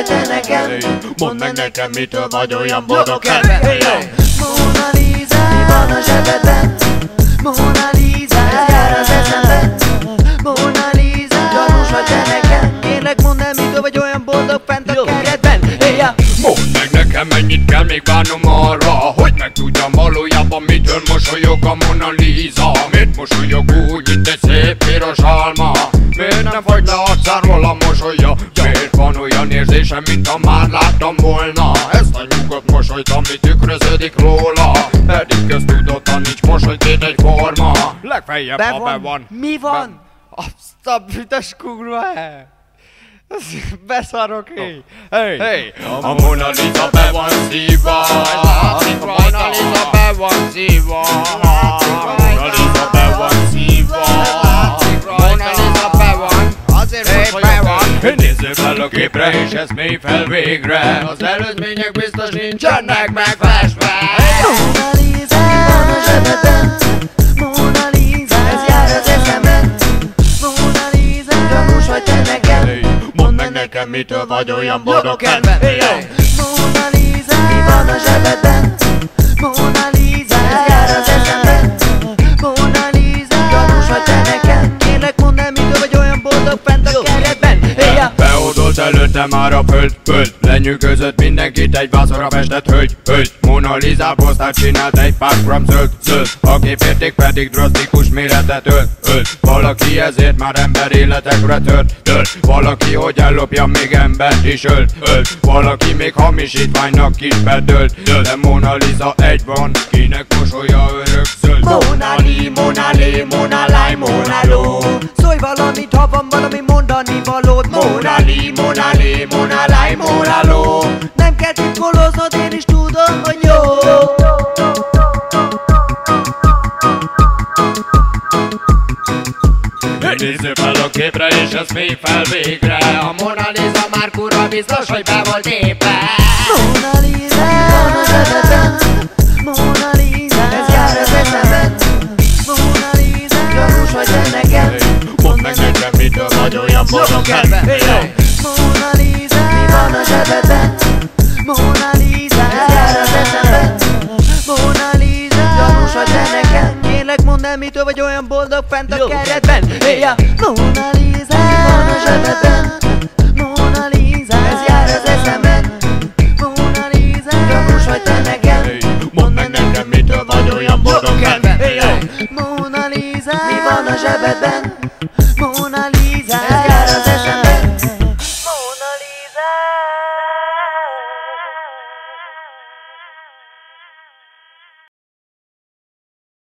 vagy te nekem? Mondd meg nekem, mitől vagy olyan boldog kedven? Mona Lisa, mi van a zsebedben? Mona Lisa, ez jár az eszemben. Mona Lisa, gyanús vagy te nekem? Kérlek mondd el, mitől vagy olyan boldog fent a keretben? Mondd meg nekem, mennyit kell még várnom arra, hogy megtudjam valójában, mitől mosolyog a Mona Lisa. Miért mosolyog úgy, mint egy szép piros alma? Miért nem fagy le arcáról a mosolya? Miért van olyan érzésem, mintha már láttam volna ezt a nyugodt mosolyt, ami tükröződik róla? Pedig köztudottan nincs mosoly, két egyforma. Legfeljebb, ha be van. Mi van? Azt a büdös kurva el! Beszarok én! Hey! A Mona Lisa be van szívva. A Mona Lisa be van szívva. A Mona Lisa be van szívva. Mona Lisa be van. Azért be van. Nézzél fel a képre és ez mély fel végre. Az előzmények biztos nincsenek megfestve. Mona Lisa, mi van a zsebedben? Mona Lisa, ez jár az eszemben. Mona Lisa, gyanús vagy te nekem? Mondd meg nekem, mitől vagy olyan boldog kedven? Mona Lisa, mi van a zsebedben? Mona Lisa, ez jár az eszemben. Mona Lisa, gyanús vagy te nekem? Kérlek mondd el, mitől vagy olyan boldog fent a keretben? Beodolt előtte már a föld. Lenyűgözött mindenkit, egy vászorra festett hölgy. Mona Lisa posztát csinált egy pár gram zöld. A képérték pedig drasztikus méretet ölt. Valaki ezért már ember életekre tört. Valaki, hogy ellopja, még embert is ölt. Valaki még hamisítványnak is bedölt. De Mona Lisa egy van, kinek mosolya örök zöld. Mona Li, Mona Lé, Mona Lai, Mona Lo. Szólj valamit, ha van valami mondani valód. Mona Li, Mona Lé, Mona Lai, Mona Lo. Nem kell titkoloznod, én is tudom, hogy jó. Nézzél fel a képre és ez mély fel végre. A Mona Lisa már kurva biztos, hogy be volt éppen. Mona Lisa, van a zsebedben. Mona Lisa, ez jár az eszemben. Mona Lisa, gyanús vagy te nekem? Mondd meg nekem, mitől vagy olyan boldog kedven? Mona Lisa, mi van a zsebedben? Mona Lisa, ez jár az eszemben. Mona Lisa, gyanús vagy te nekem? Kérlek mondd el, mitől vagy olyan boldog fent a keretben? Mona Lisa, mi van a zsebedben? Mona Lisa, ez jár az eszemben. Mona Lisa, gyanús vagy te nekem? Mondd meg nekem, mitől vagy olyan boldog kedven? Mona Lisa, mi van a zsebedben?